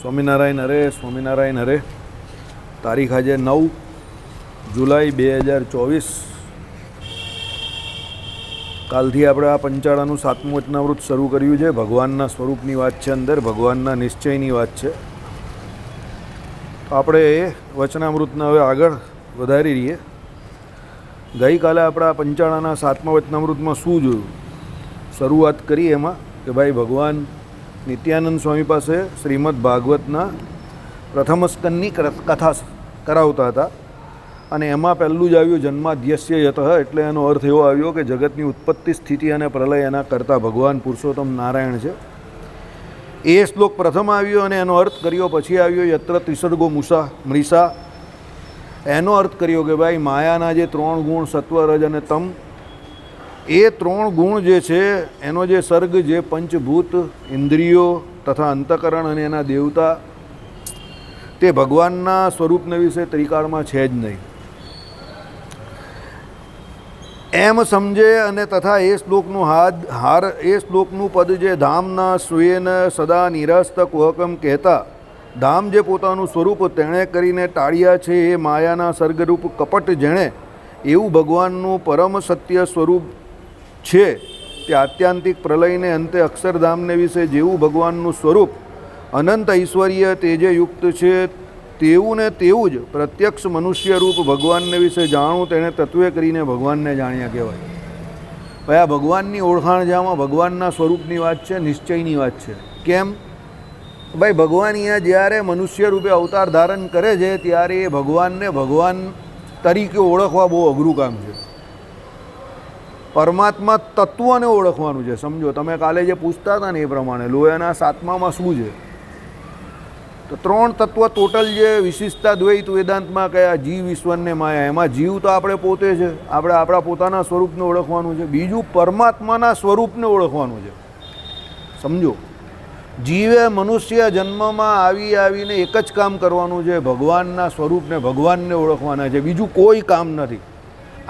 સ્વામિનારાયણ હરે સ્વામિનારાયણ હરે. તારીખ આજે 9 જુલાઈ 2024. કાલથી આપણે આ પંચાળાનું 7મું વચનામૃત શરૂ કર્યું છે. ભગવાનના સ્વરૂપની વાત છે, અંદર ભગવાનના નિશ્ચયની વાત છે. આપણે એ વચનામૃતને હવે આગળ વધારી રહીએ. ગઈકાલે આપણે આ પંચાળાના 7મા વચનામૃતમાં શું જોયું, શરૂઆત કરી એમાં કે ભાઈ ભગવાન નિત્યાનંદ સ્વામી પાસે શ્રીમદ ભાગવતના પ્રથમ સ્કંદની કથા કરાવતા હતા અને એમાં પહેલું જ આવ્યું જન્માદ્યસ્ય યતઃ, એટલે એનો અર્થ એવો આવ્યો કે જગતની ઉત્પત્તિ, સ્થિતિ અને પ્રલય એના કરતા ભગવાન પુરુષોત્તમ નારાયણ છે. એ શ્લોક પ્રથમ આવ્યો અને એનો અર્થ કર્યો. પછી આવ્યો યત્ર ત્રિસર્ગો મૃષા, એનો અર્થ કર્યો કે ભાઈ માયાના જે 3 ગુણ સત્વ, રજ અને તમ, એ 3 ગુણ જે છે એનો જે સર્ગ, જે પંચભૂત ઇન્દ્રિયો તથા અંતઃકરણ અને એના દેવતા, તે ભગવાનના સ્વરૂપને વિશે ત્રિકાળમાં છે જ નહીં એમ સમજે. અને તથા એ શ્લોકનું એ શ્લોકનું પદ જે ધામના સ્વેન સદા નિરસ્ત કુહકમ કહેતા, ધામ જે પોતાનું સ્વરૂપ તેણે કરીને ટાળ્યા છે, એ માયાના સર્ગરૂપ કપટ જેણે એવું ભગવાનનું પરમ સત્ય સ્વરૂપ છે, તે આત્યંતિક પ્રલયને અંતે અક્ષરધામને વિશે જેવું ભગવાનનું સ્વરૂપ અનંત ઐશ્વર્ય તેજે યુક્ત છે, તેવું ને તેવું જ પ્રત્યક્ષ મનુષ્ય રૂપ ભગવાનને વિશે જાણવું, તેણે તત્વે કરીને ભગવાનને જાણ્યા કહેવાય. ભાઈ આ ભગવાનની ઓળખાણ જામાં ભગવાનના સ્વરૂપની વાત છે, નિશ્ચયની વાત છે. કેમ ભાઈ ભગવાન અહીંયા જ્યારે મનુષ્ય રૂપે અવતાર ધારણ કરે છે ત્યારે એ ભગવાનને ભગવાન તરીકે ઓળખવા બહુ અઘરું કામ છે. પરમાત્મા તત્વને ઓળખવાનું છે. સમજો, તમે કાલે જે પૂછતા હતા ને એ પ્રમાણે લોયાના 7મામાં શું છે, તો 3 તત્વ ટોટલ જે વિશિષ્ટતા દ્વૈત વેદાંતમાં કયા, જીવ, ઈશ્વરને માયા. એમાં જીવ તો આપણે પોતે છે, આપણે આપણા પોતાના સ્વરૂપને ઓળખવાનું છે. બીજું પરમાત્માના સ્વરૂપને ઓળખવાનું છે. સમજો, જીવે મનુષ્ય જન્મમાં આવીને એક જ કામ કરવાનું છે, ભગવાનના સ્વરૂપને ભગવાનને ઓળખવાના છે. બીજું કોઈ કામ નથી.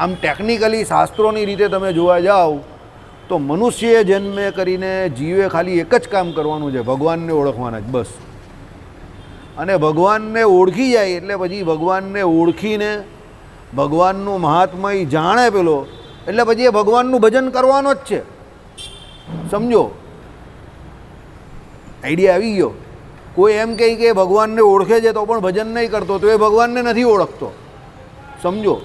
આમ ટેકનિકલી શાસ્ત્રોની રીતે તમે જોવા જાઓ તો મનુષ્ય જન્મે કરીને જીવે ખાલી એક જ કામ કરવાનું છે, ભગવાનને ઓળખવાના જ બસ. અને ભગવાનને ઓળખી જાય એટલે પછી ભગવાનને ઓળખીને ભગવાનનું મહાત્મય જાણે પેલો, એટલે પછી એ ભગવાનનું ભજન કરવાનો જ છે. સમજો, આઈડિયા આવી ગયો. કોઈ એમ કહે કે ભગવાનને ઓળખે છે તો પણ ભજન નહીં કરતો, તો એ ભગવાનને નથી ઓળખતો. સમજો,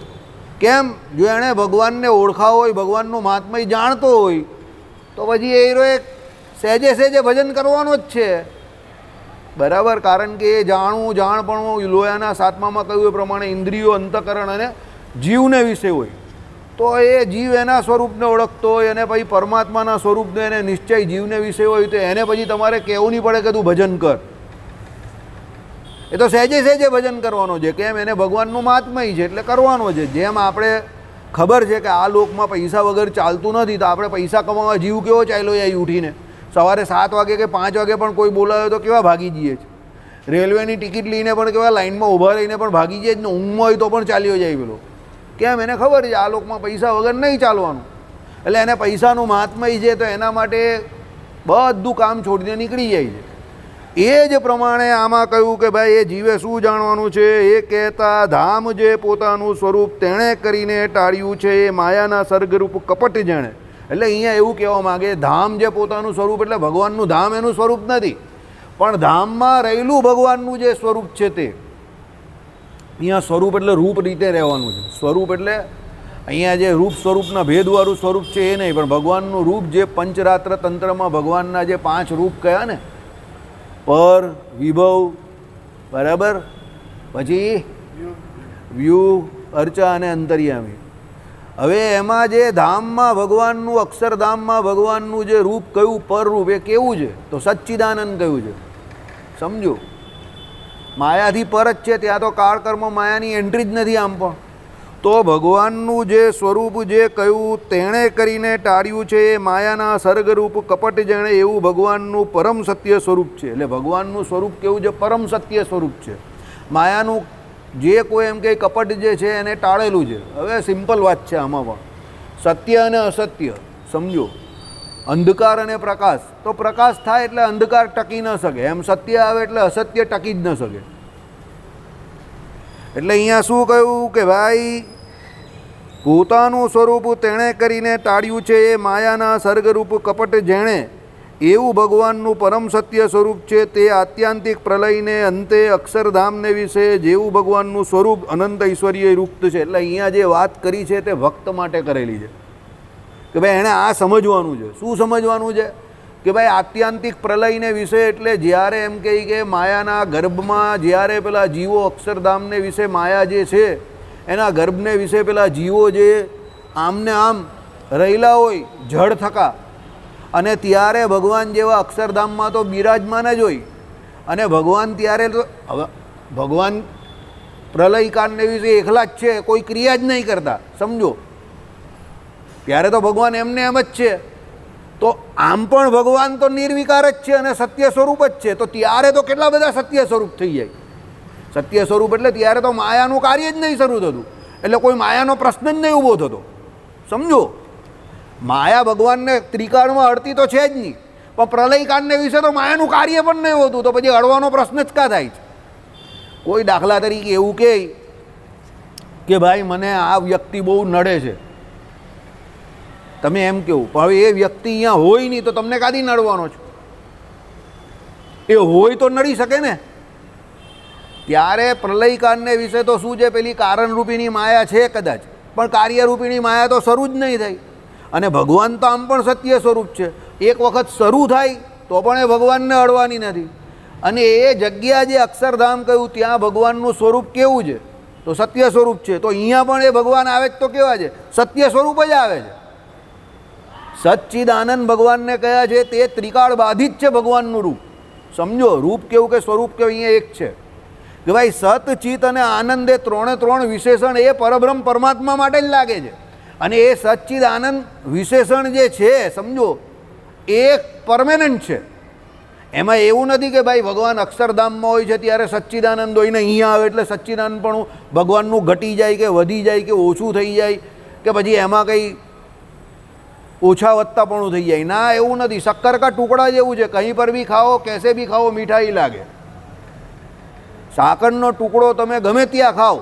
કેમ? જો એણે ભગવાનને ઓળખાવો હોય, ભગવાનનું મહાત્મય જાણતો હોય, તો પછી એ સહેજે ભજન કરવાનો જ છે. બરાબર? કારણ કે એ જાણપણું લોયાના 7મામાં કહ્યું એ પ્રમાણે ઇન્દ્રિયો, અંતઃકરણ અને જીવને વિશે હોય. તો એ જીવ એના સ્વરૂપને ઓળખતો હોય અને પછી પરમાત્માના સ્વરૂપને એને નિશ્ચય જીવને વિશે હોય, તો એને પછી તમારે કહેવું નહીં પડે કે તું ભજન કર. એ તો સહેજે ભજન કરવાનો છે. કેમ? એને ભગવાનનું મહાત્મય છે એટલે કરવાનો છે. જેમ આપણે ખબર છે કે આ લોકમાં પૈસા વગર ચાલતું નથી, તો આપણે પૈસા કમાવા જીવ કેવો ચાલ્યો જાય ઉઠીને સવારે 7 વાગે કે 5 વાગે પણ કોઈ બોલાવે તો કેવા ભાગી જઈએ છે. રેલવેની ટિકિટ લઈને પણ કેવા લાઇનમાં ઊભા રહીને પણ ભાગી જઈએ જ ને. ઊંઘમાં હોય તો પણ ચાલ્યો જાય પેલો. કેમ? એને ખબર છે આ લોકમાં પૈસા વગર નહીં ચાલવાનું. એટલે એને પૈસાનું મહાત્મય છે, તો એના માટે બધું કામ છોડીને નીકળી જાય છે. એ જ પ્રમાણે આમાં કહ્યું કે ભાઈ એ જીવે શું જાણવાનું છે, એ કહેતા ધામ જે પોતાનું સ્વરૂપ તેણે કરીને ટાળ્યું છે, એ માયાના સર્ગરૂપ કપટ જાણે. એટલે અહીંયા એવું કહેવા માગે, ધામ જે પોતાનું સ્વરૂપ એટલે ભગવાનનું ધામ એનું સ્વરૂપ નથી, પણ ધામમાં રહેલું ભગવાનનું જે સ્વરૂપ છે તે. અહીંયા સ્વરૂપ એટલે રૂપ રીતે રહેવાનું છે. સ્વરૂપ એટલે અહીંયા જે રૂપ સ્વરૂપના ભેદવાળું સ્વરૂપ છે એ નહીં, પણ ભગવાનનું રૂપ જે પંચરાત્ર તંત્રમાં ભગવાનના જે 5 રૂપ કયા ને, પર, વિભવ, બરાબર, પછી વ્યૂહ, અર્ચા અને અંતર્યામી. હવે એમાં જે ધામમાં ભગવાનનું, અક્ષરધામમાં ભગવાનનું જે રૂપ કયું, પર રૂપ, એ કેવું છે? તો સચ્ચિદાનંદ કયું છે. સમજો, માયાથી પર જ છે. ત્યાં તો કાળકર્મ માયાની એન્ટ્રી જ નથી આમ પણ. તો ભગવાનનું જે સ્વરૂપ જે કયું તેણે કરીને ટાળ્યું છે, એ માયાના સર્ગરૂપ કપટ જેણે એવું ભગવાનનું પરમ સત્ય સ્વરૂપ છે. એટલે ભગવાનનું સ્વરૂપ કેવું છે? પરમ સત્ય સ્વરૂપ છે. માયાનું જે કોઈ એમ કે કપટ જે છે એને ટાળેલું છે. હવે સિમ્પલ વાત છે આમાં પણ, સત્ય અને અસત્ય. સમજો, અંધકાર અને પ્રકાશ, તો પ્રકાશ થાય એટલે અંધકાર ટકી ન શકે, એમ સત્ય આવે એટલે અસત્ય ટકી જ ન શકે. એટલે અહીંયા શું કહ્યું કે ભાઈ પોતાનું સ્વરૂપ તેણે કરીને ટાળ્યું છે એ માયાના સર્ગરૂપ કપટ જેણે, એવું ભગવાનનું પરમ સત્ય સ્વરૂપ છે તે આત્યંતિક પ્રલયને અંતે અક્ષરધામને વિશે જેવું ભગવાનનું સ્વરૂપ અનંત ઐશ્વર્ય યુક્ત છે. એટલે અહીંયા જે વાત કરી છે તે ભક્ત માટે કરેલી છે કે ભાઈ એણે આ સમજવાનું છે. શું સમજવાનું છે કે ભાઈ આત્યંતિક પ્રલયને વિશે એટલે જ્યારે એમ કહી કે માયાના ગર્ભમાં જ્યારે પેલા જીવો અક્ષરધામને વિશે માયા જે છે એના ગર્ભને વિશે પેલા જીવો જે આમને આમ રહેલા હોય જળ થકા, અને ત્યારે ભગવાન જેવા અક્ષરધામમાં તો બિરાજમાન જ હોય, અને ભગવાન ત્યારે તો હવે ભગવાન પ્રલયકાળને વિશે એકલા જ છે, કોઈ ક્રિયા જ નહીં કરતા, સમજો. ત્યારે તો ભગવાન એમને એમ જ છે. તો આમ પણ ભગવાન તો નિર્વિકાર જ છે અને સત્ય સ્વરૂપ જ છે, તો ત્યારે તો કેટલા બધા સત્ય સ્વરૂપ થઈ જાય. સત્ય સ્વરૂપ એટલે ત્યારે તો માયાનું કાર્ય જ નહીં શરૂ થતું, એટલે કોઈ માયાનો પ્રશ્ન જ નહીં ઊભો થતો, સમજો. માયા ભગવાનને ત્રિકાળમાં અડતી તો છે જ નહીં, પણ પ્રલયકાળને વિશે તો માયાનું કાર્ય પણ નહીં હોતું, તો પછી અડવાનો પ્રશ્ન જ કાં થાય છે. કોઈ દાખલા તરીકે એવું કહે કે ભાઈ મને આ વ્યક્તિ બહુ નડે છે, તમે એમ કહો, પણ હવે એ વ્યક્તિ અહીંયા હોય નહીં તો તમને કાંથી નડવાનો છો? એ હોય તો નડી શકે ને. ત્યારે પ્રલયકાળને વિશે તો શું છે, પેલી કારણરૂપીની માયા છે કદાચ, પણ કાર્યરૂપીની માયા તો શરૂ જ નહીં થઈ. અને ભગવાન તો આમ પણ સત્ય સ્વરૂપ છે, એક વખત શરૂ થાય તો પણ એ ભગવાનને અડવાની નથી. અને એ જગ્યા જે અક્ષરધામ કહ્યું ત્યાં ભગવાનનું સ્વરૂપ કેવું છે, તો સત્ય સ્વરૂપ છે. તો અહીંયા પણ એ ભગવાન આવે જ તો કેવા છે, સત્ય સ્વરૂપ જ આવે છે. સચ્ચિદાનંદ ભગવાનને કયા છે તે ત્રિકાળ બાધિત છે ભગવાનનું રૂપ, સમજો. રૂપ કેવું કે સ્વરૂપ કેવું અહીંયા એક છે કે ભાઈ સત ચિત અને આનંદ એ ત્રણ વિશેષણ એ પરબ્રહ્મ પરમાત્મા માટે જ લાગે છે. અને એ સચ્ચિદ આનંદ વિશેષણ જે છે સમજો એ પરમેનન્ટ છે. એમાં એવું નથી કે ભાઈ ભગવાન અક્ષરધામમાં હોય છે ત્યારે સચ્ચિદાનંદ હોય ને અહીંયા આવે એટલે સચ્ચિદાનંદ પણ ભગવાનનું ઘટી જાય કે વધી જાય કે ઓછું થઈ જાય કે પછી એમાં કંઈ ઓછા વધતા પણ થઈ જાય. ના, એવું નથી. શક્કર કા ટુકડા જેવું છે, કहीं પર બી ખાઓ કેસે બી ખાઓ મીઠાઈ લાગે. સાકરનો ટુકડો તમે ગમે ત્યાં ખાઓ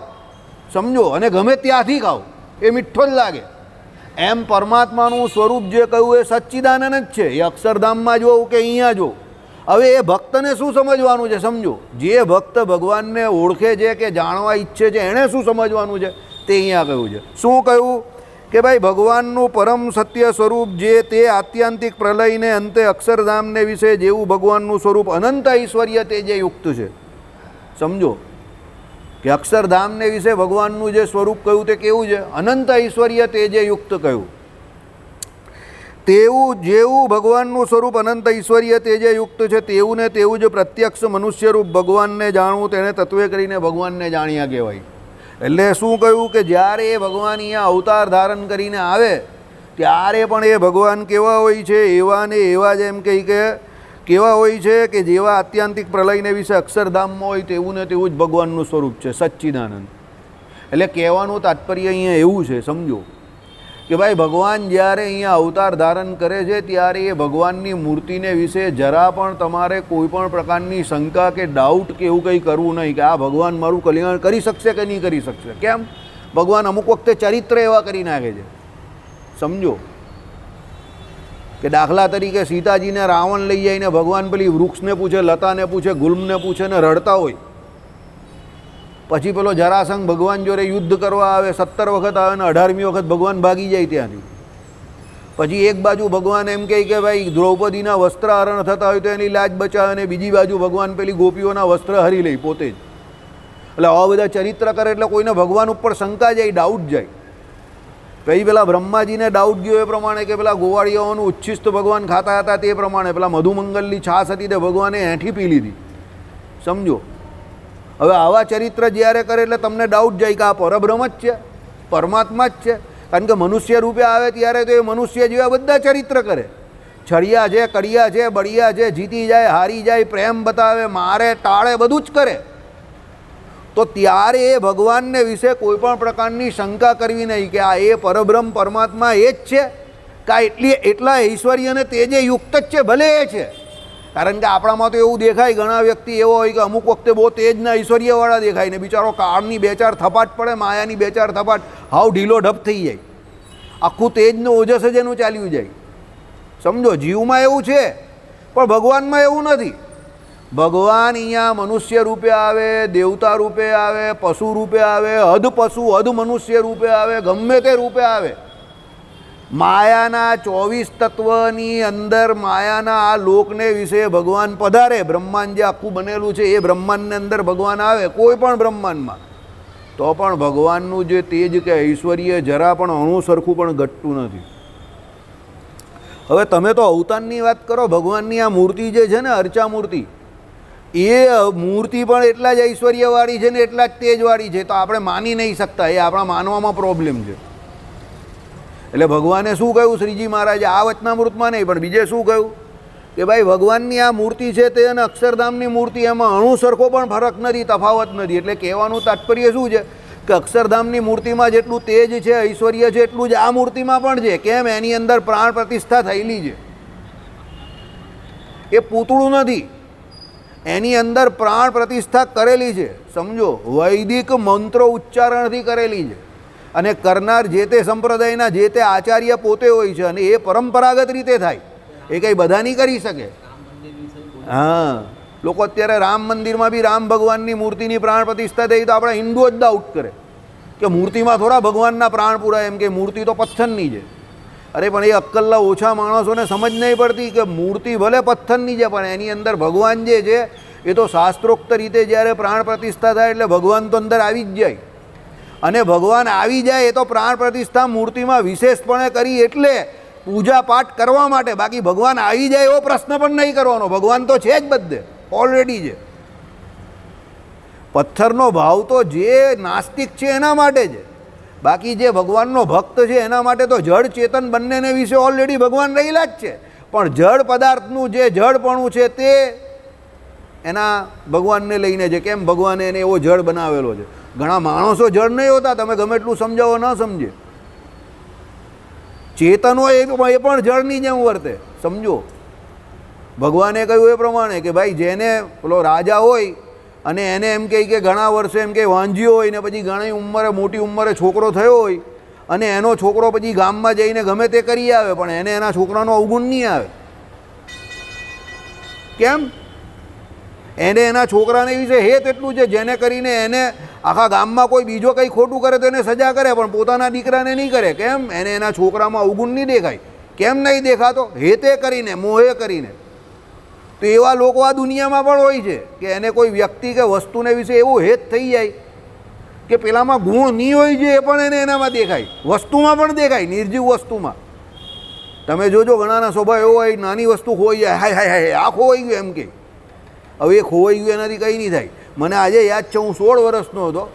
સમજો, અને ગમે ત્યાંથી ખાઓ એ મીઠો જ લાગે. એમ પરમાત્માનું સ્વરૂપ જે કહ્યું એ સચ્ચિદાનંદ જ છે, એ અક્ષરધામમાં જો કે અહીંયા જો. હવે એ ભક્તને શું સમજવાનું છે, સમજો. જે ભક્ત ભગવાનને ઓળખે છે કે જાણવા ઈચ્છે છે એણે શું સમજવાનું છે તે અહીંયા કહ્યું છે. શું કહ્યું કે ભાઈ ભગવાનનું પરમ સત્ય સ્વરૂપ જે તે આત્યંતિક પ્રલયને અંતે અક્ષરધામને વિશે જેવું ભગવાનનું સ્વરૂપ અનંત ઐશ્વર્ય તે જે યુક્ત છે, સમજો. કે અક્ષરધામને વિશે ભગવાનનું જે સ્વરૂપ કહ્યું તે કેવું છે, અનંત ઐશ્વર્ય તે જે યુક્ત કહ્યું. તેવું જેવું ભગવાનનું સ્વરૂપ અનંત ઐશ્વર્ય તે જે યુક્ત છે તેવું ને તેવું જ પ્રત્યક્ષ મનુષ્યરૂપ ભગવાનને જાણવું તેને તત્વે કરીને ભગવાનને જાણ્યા કહેવાય. એટલે શું કહ્યું કે જ્યારે એ ભગવાન અહીંયા અવતાર ધારણ કરીને આવે ત્યારે પણ એ ભગવાન કેવા હોય છે, એવા ને એવા જ એમ કહી કે કેવા હોય છે કે જેવા આત્યંતિક પ્રલયને વિશે અક્ષરધામમાં હોય તેવું ને તેવું જ ભગવાનનું સ્વરૂપ છે, સચ્ચિદાનંદ. એટલે કહેવાનું તાત્પર્ય અહીંયા એવું છે, સમજો કે ભાઈ ભગવાન જ્યારે અહીંયા અવતાર ધારણ કરે છે ત્યારે એ ભગવાનની મૂર્તિને વિશે જરા પણ તમારે કોઈ પણ પ્રકારની શંકા કે ડાઉટ કે એવું કંઈ કરવું નહીં કે આ ભગવાન મારું કલ્યાણ કરી શકશે કે નહીં કરી શકશે. કેમ? ભગવાન અમુક વખતે ચરિત્ર એવા કરી નાખે છે, સમજો. કે દાખલા તરીકે સીતાજીને રાવણ લઈ જઈને ભગવાન પેલી વૃક્ષને પૂછે, લતાને પૂછે, ગુલ્મને પૂછે ને રડતા હોય. પછી પેલો જરાસંઘ ભગવાન જોડે યુદ્ધ કરવા આવે, 17 વખત આવે ને 18મી વખત ભગવાન ભાગી જાય ત્યાંથી. પછી એક બાજુ ભગવાન એમ કહે કે ભાઈ દ્રૌપદીના વસ્ત્ર હરણ થતા હોય તો એની લાજ બચાવે, અને બીજી બાજુ ભગવાન પેલી ગોપીઓના વસ્ત્ર હરી લે પોતે જ. એટલે આવા બધા ચરિત્ર કરે એટલે કોઈને ભગવાન ઉપર શંકા જાય, ડાઉટ જાય. પછી પેલા બ્રહ્માજીને ડાઉટ ગયો એ પ્રમાણે કે પેલા ગોવાળિયાઓનું ઉચ્છિષ્ટ ભગવાન ખાતા હતા તે પ્રમાણે પેલા મધુમંગલની છાશ હતી તે ભગવાને એઠી પી લીધી, સમજો. હવે આવા ચરિત્ર જ્યારે કરે એટલે તમને ડાઉટ જાય કે આ પરબ્રહ્મ જ છે, પરમાત્મા જ છે. કારણ કે મનુષ્ય રૂપે આવે ત્યારે તો એ મનુષ્ય જેવા બધા ચરિત્ર કરે, છડિયા છે, કડિયા છે, બળિયા છે, જીતી જાય, હારી જાય, પ્રેમ બતાવે, મારે, ટાળે, બધું જ કરે. તો ત્યારે એ ભગવાનને વિશે કોઈ પણ પ્રકારની શંકા કરવી નહીં કે આ એ પરબ્રહ્મ પરમાત્મા એ જ છે કાં એટલા ઐશ્વર્ય અને તેજે યુક્ત જ છે, ભલે એ છે. કારણ કે આપણામાં તો એવું દેખાય, ઘણા વ્યક્તિ એવો હોય કે અમુક વખતે બહુ તેજના ઐશ્વર્યવાળા દેખાય ને બિચારો કાળની 2-4 થપાટ પડે, માયાની 2-4 થપાટ, હાવ ઢીલો ઢપ થઈ જાય, આખું તેજનું ઓજસ જ એનું ચાલ્યું જાય. સમજો, જીવમાં એવું છે પણ ભગવાનમાં એવું નથી. ભગવાન અહીંયા મનુષ્ય રૂપે આવે, દેવતા રૂપે આવે, પશુ રૂપે આવે, અધ પશુ અધ મનુષ્ય રૂપે આવે, ગમે તે રૂપે આવે. માયાના 24 તત્વની અંદર માયાના આ લોકને વિશે ભગવાન પધારે. બ્રહ્માંડ જે આખું બનેલું છે એ બ્રહ્માંડની અંદર ભગવાન આવે, કોઈ પણ બ્રહ્માંડમાં, તો પણ ભગવાનનું જે તેજ કે ઐશ્વર્ય જરા પણ અણુ સરખું પણ ઘટતું નથી. હવે તમે તો અવતારની વાત કરો, ભગવાનની આ મૂર્તિ જે છે ને, અર્ચા મૂર્તિ, એ મૂર્તિ પણ એટલા જ ઐશ્વર્યવાળી છે ને એટલા જ તેજવાળી છે. તો આપણે માની નહીં શકતા, એ આપણા માનવામાં પ્રોબ્લેમ છે. એટલે ભગવાને શું કહ્યું શ્રીજી મહારાજે આ વચનામૃતમાં નહીં પણ બીજે શું કહ્યું કે ભાઈ ભગવાનની આ મૂર્તિ છે તે અને અક્ષરધામની મૂર્તિ એમાં અણુ સરખો પણ ફરક નથી, તફાવત નથી. એટલે કહેવાનું તાત્પર્ય શું છે કે અક્ષરધામની મૂર્તિમાં જેટલું તેજ છે, ઐશ્વર્ય છે, એટલું જ આ મૂર્તિમાં પણ છે. કેમ? એની અંદર પ્રાણ પ્રતિષ્ઠા થયેલી છે, એ પૂતળું નથી, એની અંદર પ્રાણ પ્રતિષ્ઠા કરેલી છે. સમજો, વૈદિક મંત્રો ઉચ્ચારણથી કરેલી છે. અને કરનાર જે તે સંપ્રદાયના જે તે આચાર્ય પોતે હોય છે અને એ પરંપરાગત રીતે થાય, એ કંઈ બધા નહીં કરી શકે. હા, લોકો અત્યારે રામ મંદિરમાં બી રામ ભગવાનની મૂર્તિની પ્રાણ પ્રતિષ્ઠા થઈ તો આપણા હિન્દુઓ જ ડાઉટ કરે કે મૂર્તિમાં થોડા ભગવાનના પ્રાણ પૂરા, એમ કે મૂર્તિ તો પથ્થરની છે. અરે પણ એ અક્કલના ઓછા માણસોને સમજ નહીં પડતી કે મૂર્તિ ભલે પથ્થરની છે પણ એની અંદર ભગવાન જે છે એ તો શાસ્ત્રોક્ત રીતે જ્યારે પ્રાણ પ્રતિષ્ઠા થાય એટલે ભગવાન તો અંદર આવી જ જાય. અને ભગવાન આવી જાય એ તો પ્રાણ પ્રતિષ્ઠા મૂર્તિમાં વિશેષપણે કરી એટલે પૂજા પાઠ કરવા માટે. બાકી ભગવાન આવી જાય એવો પ્રશ્ન પણ નહીં કરવાનો, ભગવાન તો છે જ બધે, ઓલરેડી છે. પથ્થરનો ભાવ તો જે નાસ્તિક છે એના માટે છે, બાકી જે ભગવાનનો ભક્ત છે એના માટે તો જળ ચેતન બંનેને વિશે ઓલરેડી ભગવાન રહેલા જ છે. પણ જળ પદાર્થનું જે જળપણું છે તે એના ભગવાનને લઈને છે. કેમ? ભગવાને એને એવો જળ બનાવેલો છે. ઘણા માણસો જળ નહીં હોતા, તમે ગમે એટલું સમજાવો ન સમજે. ચેતન હોય એ પણ જળની જેમ વર્તે. સમજો, ભગવાને કહ્યું એ પ્રમાણે કે ભાઈ જેને પેલો રાજા હોય અને એને એમ કહે કે ઘણા વર્ષે એમ કે વાંજ્યો હોય ને પછી ઘણી ઉંમરે મોટી ઉંમરે છોકરો થયો હોય અને એનો છોકરો પછી ગામમાં જઈને ગમે તે કરી આવે પણ એને એના છોકરાનો અવગુણ નહીં આવે. કેમ? એને એના છોકરાને વિશે હેત એટલું છે જેને કરીને એને આખા ગામમાં કોઈ બીજો કંઈ ખોટું કરે તો એને સજા કરે પણ પોતાના દીકરાને નહીં કરે. કેમ? એને એના છોકરામાં અવગુણ નહીં દેખાય. કેમ નહીં દેખાતો? હેતે કરીને, મોહે કરીને. તો એવા લોકો આ દુનિયામાં પણ હોય છે કે એને કોઈ વ્યક્તિ કે વસ્તુને વિશે એવું હેત થઈ જાય કે પેલામાં ગુણ નહીં હોય છે એ પણ એને એનામાં દેખાય, વસ્તુમાં પણ દેખાય, નિર્જીવ વસ્તુમાં. તમે જોજો ઘણાના સ્વભાવ એવો હોય, નાની વસ્તુ ખોઈ જાય, હાય હાય હાય આ ખોવાઈ ગયું એમ કે. હવે એ ખોવાઈ ગયું એનાથી કંઈ નહીં થાય. મને આજે યાદ છે, હું 16 વર્ષનો હતો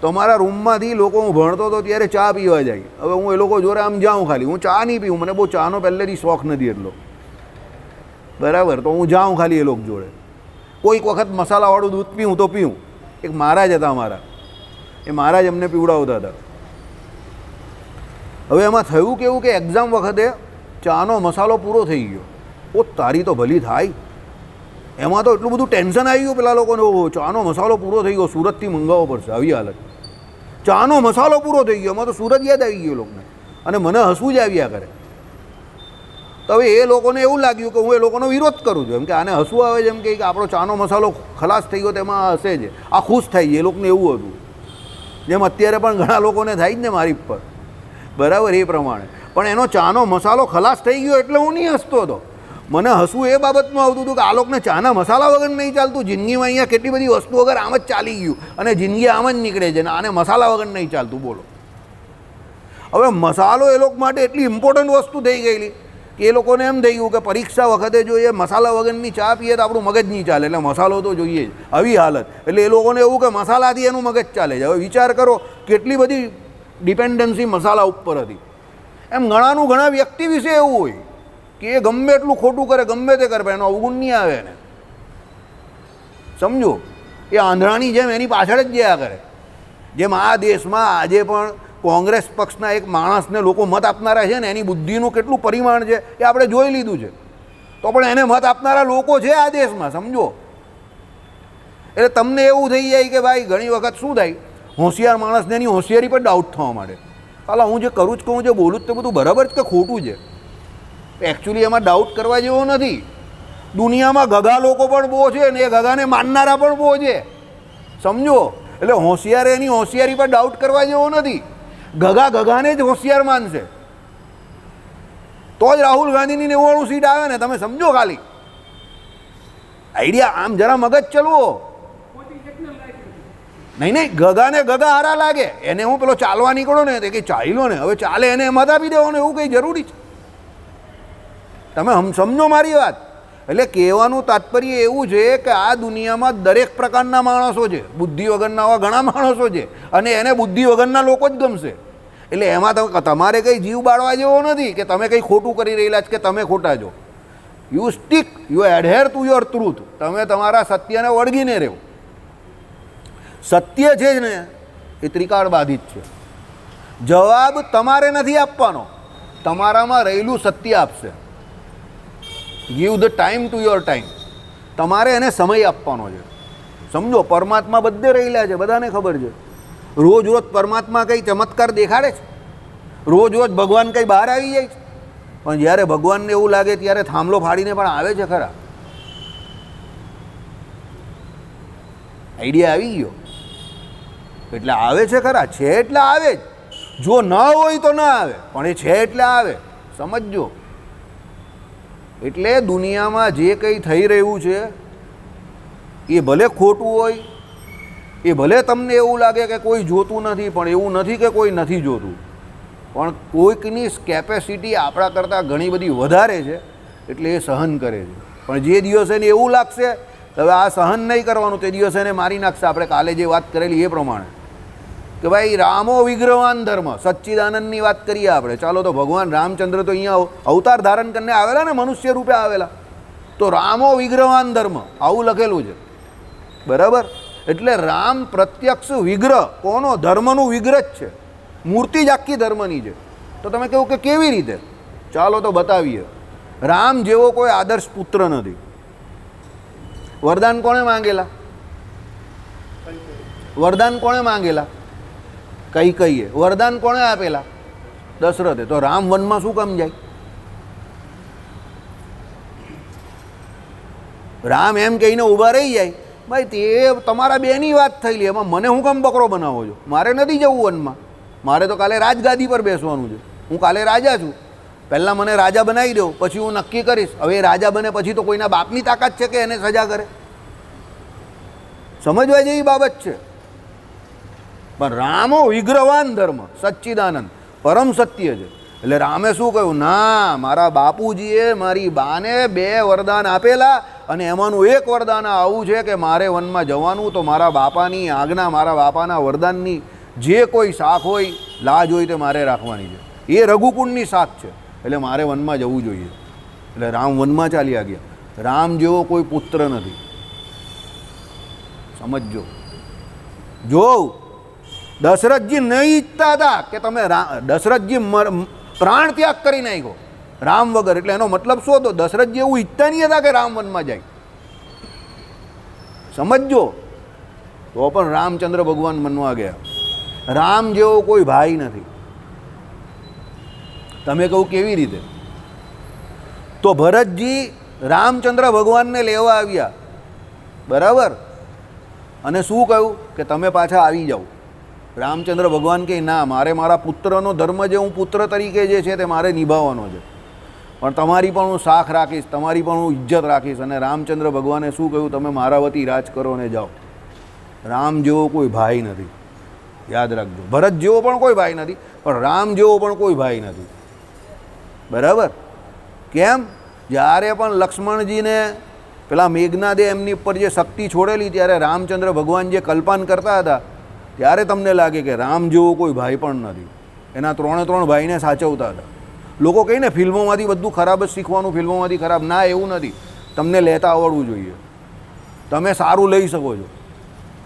તો મારા રૂમમાંથી લોકો, હું ભણતો હતો ત્યારે ચા પીવા જાય. હવે હું એ લોકો જોડે આમ જાઉં, ખાલી હું ચા નહીં પીવું, મને બહુ ચાનો પહેલેથી શોખ નથી એટલો, બરાબર. તો હું જાઉં ખાલી એ લોકો જોડે. કોઈક વખત મસાલાવાળું દૂધ પીવું તો પીવું. એક મહારાજ હતા મારા, એ મહારાજ અમને પીવડાવતા હતા. હવે એમાં થયું કેવું કે એક્ઝામ વખતે ચાનો મસાલો પૂરો થઈ ગયો. ઓ તારી તો ભલી થાય, એમાં તો એટલું બધું ટેન્શન આવી ગયું પેલા લોકોને. ઓહો, ચાનો મસાલો પૂરો થઈ ગયો, સુરતથી મંગાવવો પડશે. આવી હાલત, ચાનો મસાલો પૂરો થઈ ગયો. એમાં તો સુરત યાદ આવી ગયું લોકોને અને મને હસવું જ આવ્યા કરે. તો હવે એ લોકોને એવું લાગ્યું કે હું એ લોકોનો વિરોધ કરું છું, એમ કે આને હસવું આવે છે, એમ કે આપણો ચાનો મસાલો ખલાસ થઈ ગયો તેમાં હશે જ, આ ખુશ થઈ જાય. એ લોકોને એવું હતું, જેમ અત્યારે પણ ઘણા લોકોને થાય જ ને મારી પર, બરાબર, એ પ્રમાણે. પણ એનો ચાનો મસાલો ખલાસ થઈ ગયો એટલે હું નહીં હસતો હતો. મને હસવું એ બાબતમાં આવતું હતું કે આ લોકોને ચાના મસાલા વગર નહીં ચાલતું. જિંદગીમાં અહીંયા કેટલી બધી વસ્તુ વગર આમ જ ચાલી ગયું અને જિંદગી આમ જ નીકળે છે ને આને મસાલા વગર નહીં ચાલતું. બોલો, હવે મસાલો એ લોકો માટે એટલી ઇમ્પોર્ટન્ટ વસ્તુ થઈ ગયેલી કે એ લોકોને એમ થઈ ગયું કે પરીક્ષા વખતે જો એ મસાલા વગરની ચા પીએ તો આપણું મગજ નહીં ચાલે, એટલે મસાલો તો જોઈએ જ. આવી હાલત. એટલે એ લોકોને એવું કે મસાલાથી એનું મગજ ચાલે છે. હવે વિચાર કરો કેટલી બધી ડિપેન્ડન્સી મસાલા ઉપર હતી. એમ ઘણા વ્યક્તિ વિશે એવું હોય કે એ ગમે એટલું ખોટું કરે, ગમે તે કરે, એનો અવગુણ નહીં આવે ને. સમજો, એ આંધળાની જેમ એની પાછળ જ જયા કરે. જેમ આ દેશમાં આજે પણ કોંગ્રેસ પક્ષના એક માણસને લોકો મત આપનારા છે ને એની બુદ્ધિનું કેટલું પરિમાણ છે એ આપણે જોઈ લીધું છે, તો પણ એને મત આપનારા લોકો છે આ દેશમાં, સમજો. એટલે તમને એવું થઈ જાય કે ભાઈ ઘણી વખત શું થાય, હોશિયાર માણસને એની હોશિયારી પર ડાઉટ થવા માંડે. કાલા હું જે કરું જ કહું, જે બોલું જ તે બધું બરાબર જ કે ખોટું છે. એકચ્યુઅલી એમાં ડાઉટ કરવા જેવો નથી. દુનિયામાં ગગા લોકો પણ બહુ છે ને એ ગગાને માનનારા પણ બહુ છે, સમજો. એટલે હોશિયાર એની હોશિયારી પર ડાઉટ કરવા જેવો નથી. ગગા ગગાને જ હોશિયાર માનશે તો જ રાહુલ ગાંધીની 99 સીટ આવે ને, તમે સમજો. ખાલી આઈડિયા આમ જરા મગજ ચલવો. નહીં, ગગાને ગગા હારા લાગે, એને હું પેલો ચાલવા નીકળો ને તે કંઈ ચાલ્યો ને હવે ચાલે એને મત આપી દેવાનો, એવું કંઈ જરૂરી છે? તમે સમજો મારી વાત. એટલે કહેવાનું તાત્પર્ય એવું છે કે આ દુનિયામાં દરેક પ્રકારના માણસો છે, બુદ્ધિ વગરના આવા ઘણા માણસો છે, અને એને બુદ્ધિ વગરના લોકો જ ગમશે. એટલે એમાં તમારે કંઈ જીવ બાળવા જેવો નથી કે તમે કંઈ ખોટું કરી રહેલા છે કે તમે ખોટા છો. You stick, you adhere to your truth. તમે તમારા સત્યને વળગીને રહો. સત્ય છે જ ને એ ત્રિકાળ બાધિત છે. જવાબ તમારે નથી આપવાનો, તમારામાં રહેલું સત્ય આપશે. Give the time to your time. તમારે એને સમય આપવાનો છે, સમજો. પરમાત્મા બધે રહેલા છે, બધાને ખબર છે. રોજ રોજ પરમાત્મા કંઈ ચમત્કાર દેખાડે છે? રોજ રોજ ભગવાન કંઈ બહાર આવી જાય છે? પણ જ્યારે ભગવાનને એવું લાગે ત્યારે થાંભલો ફાડીને પણ આવે છે ખરા. આઈડિયા આવી ગયો? એટલે આવે છે ખરા, છે એટલે આવે જ. જો ન હોય તો ના આવે, પણ એ છે એટલે આવે, સમજજો. એટલે દુનિયામાં જે કંઈ થઈ રહ્યું છે એ ભલે ખોટું હોય, એ ભલે તમને એવું લાગે કે કોઈ જોતું નથી, પણ એવું નથી કે કોઈ નથી જોતું, પણ કોઈકની કેપેસિટી આપણા કરતાં ઘણી બધી વધારે છે એટલે એ સહન કરે છે. પણ જે દિવસે એને એવું લાગશે કે હવે આ સહન નહીં કરવાનું, તે દિવસે એને મારી નાખશે. આપણે કાલે જે વાત કરેલી એ પ્રમાણે કે ભાઈ રામો વિગ્રહવાન ધર્મ, સચ્ચિદાનંદની વાત કરીએ આપણે. ચાલો તો ભગવાન રામચંદ્ર તો અહીંયા અવતાર ધારણ કરીને આવેલા ને, મનુષ્ય રૂપે આવેલા, તો રામો વિગ્રહવાન ધર્મ આવું લખેલું છે, બરાબર. એટલે રામ પ્રત્યક્ષ વિગ્રહ, કોનો? ધર્મનું વિગ્રહ જ છે, મૂર્તિ જ આખી ધર્મની છે. તો તમે કહો કે કેવી રીતે? ચાલો તો બતાવીએ. રામ જેવો કોઈ આદર્શ પુત્ર નથી. વરદાન કોણે માંગેલા? વરદાન કોણે માંગેલા? કૈકેયીએ. વરદાન કોણે આપેલા? દશરથે. તો રામ વનમાં શું કામ જાય? રામ એમ કહીને ઊભા રહી જાય, ભાઈ તે તમારા બેની વાત થયેલી, એમાં મને હું કામ બકરો બનાવો છો? મારે નથી જવું વનમાં, મારે તો કાલે રાજગાદી પર બેસવાનું છે. હું કાલે રાજા છું, પહેલાં મને રાજા બનાવી દો, પછી હું નક્કી કરીશ. હવે એ રાજા બને પછી તો કોઈના બાપની તાકાત છે કે એને સજા કરે? સમજવા જેવી બાબત છે. પણ રામો વિગ્રહવાન ધર્મ, સચ્ચિદાનંદ, પરમ સત્ય છે. એટલે રામે શું કહ્યું? ના, મારા બાપુજીએ મારી બાને 2 વરદાન આપેલા અને એમાંનું એક વરદાન આવું છે કે મારે વનમાં જવાનું તો મારા બાપાની આજ્ઞા, મારા બાપાના વરદાનની જે કોઈ શાખ હોય, લાજ હોય તે મારે રાખવાની છે. એ રઘુકુંડની શાખ છે, એટલે મારે વનમાં જવું જોઈએ. એટલે રામ વનમાં ચાલ્યા ગયા. રામ જેવો કોઈ પુત્ર નથી, સમજજો. જો દશરથજી નહીં ઈચ્છતા હતા કે તમે દશરથજી પ્રાણ ત્યાગ કરી નાખ્યો રામ વગર, એટલે એનો મતલબ શું હતો? દશરથજી એવું ઈચ્છતા નહીં હતા કે રામ વનમાં જાય, સમજજો. તો પણ રામચંદ્ર ભગવાન વનમાં ગયા. રામ જેવો કોઈ ભાઈ નથી. તમે કહું કેવી રીતે? તો ભરતજી રામચંદ્ર ભગવાનને લેવા આવ્યા, બરાબર, અને શું કહ્યું કે તમે પાછા આવી જાઓ. રામચંદ્ર ભગવાન કહે ના, મારે મારા પુત્રનો ધર્મ જે હું પુત્ર તરીકે જે છે તે મારે નિભાવવાનો છે, પણ તમારી પણ હું શાખ રાખીશ, તમારી પણ હું ઇજ્જત રાખીશ. અને રામચંદ્ર ભગવાને શું કહ્યું? તમે મારા વતી રાજ કરો ને જાઓ. રામ જેવો કોઈ ભાઈ નથી, યાદ રાખજો. ભરત જેવો પણ કોઈ ભાઈ નથી, પણ રામ જેવો પણ કોઈ ભાઈ નથી, બરાબર. કેમ? જ્યારે પણ લક્ષ્મણજીને પેલા મેઘનાદે એમની ઉપર જે શક્તિ છોડેલી, ત્યારે રામચંદ્ર ભગવાન જે કલ્પાન કરતા હતા, ત્યારે તમને લાગે કે રામ જેવો કોઈ ભાઈ પણ નથી. એના 3 ભાઈને સાચવતા હતા. લોકો કહીને ફિલ્મોમાંથી બધું ખરાબ જ શીખવાનું, ફિલ્મોમાંથી ખરાબ. ના, એવું નથી. તમને લેતા આવડવું જોઈએ. તમે સારું લઈ શકો છો,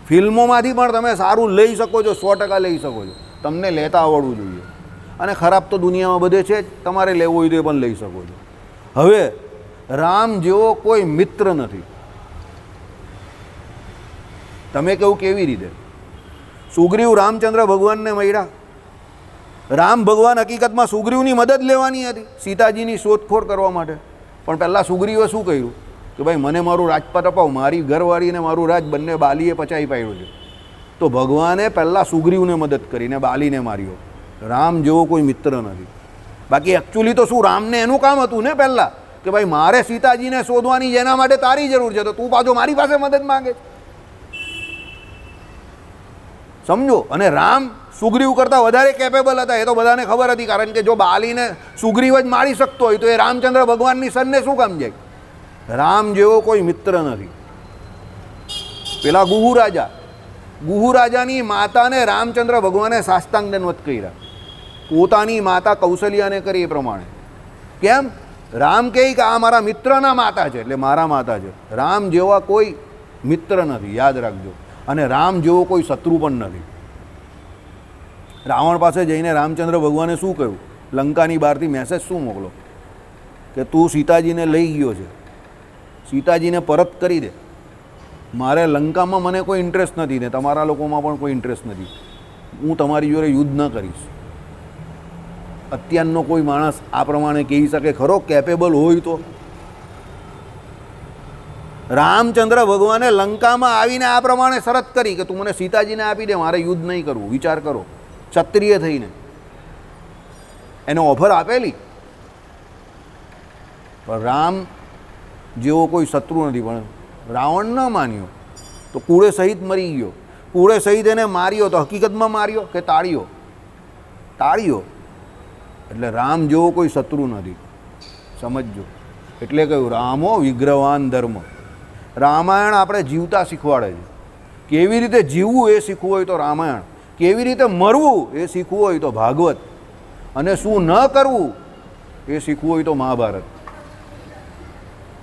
ફિલ્મોમાંથી પણ તમે સારું લઈ શકો છો, 100% લઈ શકો છો. તમને લેતા આવડવું જોઈએ. અને ખરાબ તો દુનિયામાં બધે છે જ, તમારે લેવો હોય તો એ પણ લઈ શકો છો. હવે રામ જેવો કોઈ મિત્ર નથી. તમે કેવું કેવી રીતે? સુગ્રીવ રામચંદ્ર ભગવાનને મળ્યા. રામ ભગવાન હકીકતમાં સુગ્રીવની મદદ લેવાની હતી સીતાજીની શોધખોળ કરવા માટે. પણ પહેલાં સુગ્રીવે શું કહ્યું કે ભાઈ મને મારું રાજપાટ અપાવ, મારી ઘરવાળીને મારું રાજ બંને બાલીએ પચાવી પાડ્યું છે. તો ભગવાને પહેલાં સુગ્રીવને મદદ કરીને બાલીને માર્યો. રામ જેવો કોઈ મિત્ર નથી. બાકી એકચ્યુઅલી તો શું રામને એનું કામ હતું ને પહેલાં કે ભાઈ મારે સીતાજીને શોધવાની જેના માટે તારી જરૂર છે, તો તું પાછો મારી પાસે મદદ માંગે. સમજો. અને રામ સુગ્રીવ કરતાં વધારે કેપેબલ હતા, એ તો બધાને ખબર હતી. કારણ કે જો બાલીને સુગ્રીવ જ મારી શકતો હોય તો એ રામચંદ્ર ભગવાનની સનને શું કામ જાય? રામ જેવો કોઈ મિત્ર નથી. પેલા ગુહુ રાજાની માતાને રામચંદ્ર ભગવાને સાષ્ટાંગ દંડવત કર્યા. પોતાની માતા કૌશલ્યાને કરી એ પ્રમાણે. કેમ? રામ કહે કે આ મારા મિત્રના માતા છે એટલે મારા માતા છે. રામ જેવા કોઈ મિત્ર નથી, યાદ રાખજો. અને રામ જેવો કોઈ શત્રુ પણ નથી. રાવણ પાસે જઈને રામચંદ્ર ભગવાને શું કહ્યું? લંકાની બહારથી મેસેજ શું મોકલો કે તું સીતાજીને લઈ ગયો છે, સીતાજીને પરત કરી દે. મારે લંકામાં મને કોઈ ઇન્ટરેસ્ટ નથી ને તમારા લોકોમાં પણ કોઈ ઇન્ટરેસ્ટ નથી. હું તમારી જોડે યુદ્ધ ન કરીશ. અત્યારનો કોઈ માણસ આ પ્રમાણે કહી શકે ખરો? કેપેબલ હોય તો. રામચંદ્ર ભગવાને લંકામાં આવીને આ પ્રમાણે શરત કરી કે તું મને સીતાજીને આપી દે, મારે યુદ્ધ નહીં કરવું. વિચાર કરો, ક્ષત્રિય થઈને એને ઓફર આપેલી. પણ રામ જેવો કોઈ શત્રુ નથી. પણ રાવણ ન માન્યો તો કુળે સહિત મરી ગયો. કુળે સહિત એને માર્યો તો હકીકતમાં માર્યો કે તાળ્યો? તાળ્યો. એટલે રામ જેવો કોઈ શત્રુ નથી, સમજજો. એટલે કહ્યું રામો વિગ્રહવાન ધર્મ. રામાયણ આપણે જીવતા શીખવાડે છે. કેવી રીતે જીવવું એ શીખવું હોય તો રામાયણ, કેવી રીતે મરવું એ શીખવું હોય તો ભાગવત, અને શું ન કરવું એ શીખવું હોય તો મહાભારત.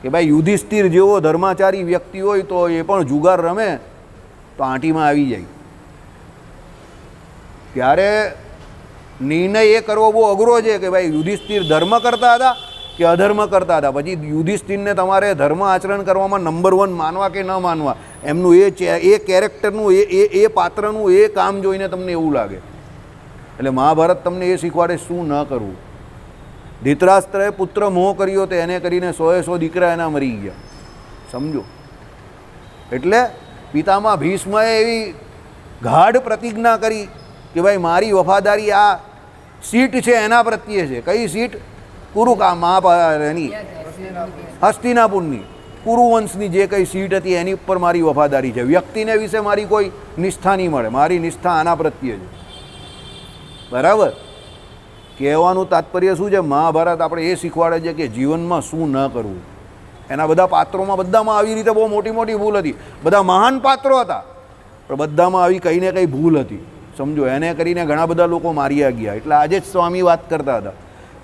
કે ભાઈ યુધિષ્ઠિર જેવો ધર્માચારી વ્યક્તિ હોય તો એ પણ જુગાર રમે તો આંટીમાં આવી જાય. ત્યારે નિર્ણય એ કરવો બહુ અઘરો છે કે ભાઈ યુધિષ્ઠિર ધર્મ કરતા હતા કે અધર્મ કરતા હતા. પછી યુધિષ્ઠિરને તમારે ધર્મ આચરણ કરવામાં નંબર 1 માનવા કે ન માનવા, એમનું એ કેરેક્ટરનું એ પાત્રનું એ કામ જોઈને તમને એવું લાગે. એટલે મહાભારત તમને એ શીખવાડે શું ન કરવું. ધૃતરાષ્ટ્રએ પુત્ર મોહ કર્યો તો એને કરીને 100 દીકરા એના મરી ગયા. સમજો. એટલે પિતામાં ભીષ્મએ એવી ગાઢ પ્રતિજ્ઞા કરી કે ભાઈ મારી વફાદારી આ સીટ છે એના પ્રત્યે છે. કઈ સીટ? એની હસ્તિનાપુરની કુરુવંશની જે કંઈ સીટ હતી એની ઉપર મારી વફાદારી છે. વ્યક્તિને વિશે મારી કોઈ નિષ્ઠા નહીં મળે. મારી નિષ્ઠા આના પ્રત્યે છે. બરાબર? કહેવાનું તાત્પર્ય શું છે? મહાભારત આપણે એ શીખવાડે છે કે જીવનમાં શું ન કરવું. એના બધા પાત્રોમાં બધામાં આવી રીતે બહુ મોટી મોટી ભૂલ હતી. બધા મહાન પાત્રો હતા પણ બધામાં આવી કંઈ ને કંઈ ભૂલ હતી. સમજો. એને કરીને ઘણા બધા લોકો માર્યા ગયા. એટલે આજે જ સ્વામી વાત કરતા હતા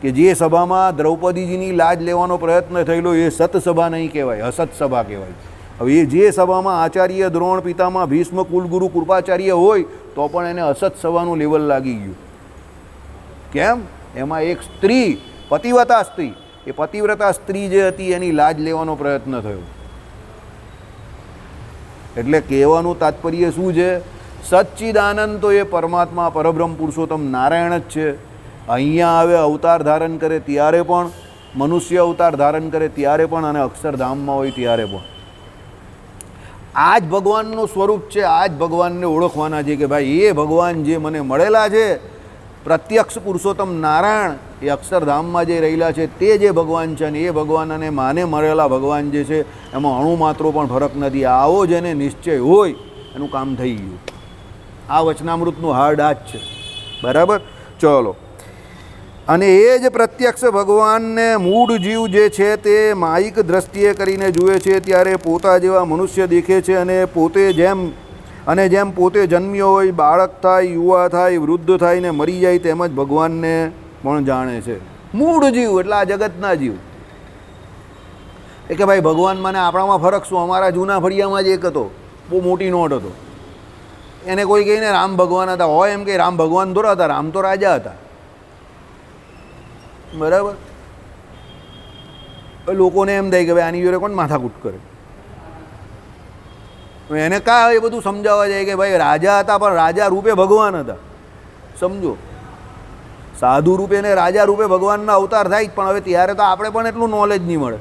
કે જે સભામાં દ્રૌપદીજીની લાજ લેવાનો પ્રયત્ન થયેલો એ સતસભા નહીં કહેવાય, અસત સભા કહેવાય. હવે એ જે સભામાં આચાર્ય દ્રોણ, પિતામાં ભીષ્મ, કુલગુરુ કૃપાચાર્ય હોય તો પણ એને અસત સભાનું લેવલ લાગી ગયું. કેમ? એમાં એક સ્ત્રી, પતિવ્રતા સ્ત્રી, એ પતિવ્રતા સ્ત્રી જે હતી એની લાજ લેવાનો પ્રયત્ન થયો. એટલે કહેવાનું તાત્પર્ય શું છે? સચ્ચિદાનંદ તો એ પરમાત્મા, પરબ્રહ્મ પુરુષોત્તમ નારાયણ જ છે. અહીંયા આવે અવતાર ધારણ કરે ત્યારે પણ, મનુષ્ય અવતાર ધારણ કરે ત્યારે પણ, અને અક્ષરધામમાં હોય ત્યારે પણ. આ જ ભગવાનનું સ્વરૂપ છે. આ જ ભગવાનને ઓળખવાના છે કે ભાઈ એ ભગવાન જે મને મળેલા છે, પ્રત્યક્ષ પુરુષોત્તમ નારાયણ, એ અક્ષરધામમાં જે રહેલા છે તે જે ભગવાન છે. અને એ ભગવાન અને માને મળેલા ભગવાન જે છે એમાં અણુ માત્રો પણ ફરક નથી. આવો જેને નિશ્ચય હોય એનું કામ થઈ ગયું. આ વચનામૃતનું હાર્ડ આ જ છે. બરાબર? ચલો. અને એ જ પ્રત્યક્ષ ભગવાનને મૂળ જીવ જે છે તે માયિક દ્રષ્ટિએ કરીને જુએ છે ત્યારે પોતા જેવા મનુષ્ય દેખે છે. અને જેમ પોતે જન્મ્યો હોય, બાળક થાય, યુવા થાય, વૃદ્ધ થાય ને મરી જાય, તેમજ ભગવાનને પણ જાણે છે. મૂળ જીવ એટલે આ જગતના જીવ. એ કે ભાઈ ભગવાન મને આપણામાં ફરક શું? અમારા જૂના ફળિયામાં જ એક હતો, બહુ મોટી નોટ હતો. એને કોઈ કહીને રામ ભગવાન હતા, હોય એમ કે રામ ભગવાન થોડા હતા, રામ તો રાજા હતા, બરાબર. લોકોને એમ થાય કે ભાઈ આની જોડે કોણ માથાકૂટ કરે, એને કાં એ બધું સમજાવવા જાય કે ભાઈ રાજા હતા પણ રાજા રૂપે ભગવાન હતા, સમજો. સાધુ રૂપે ને રાજા રૂપે ભગવાનના અવતાર થાય જ, પણ હવે ત્યારે તો આપણે પણ એટલું નોલેજ નહીં મળે,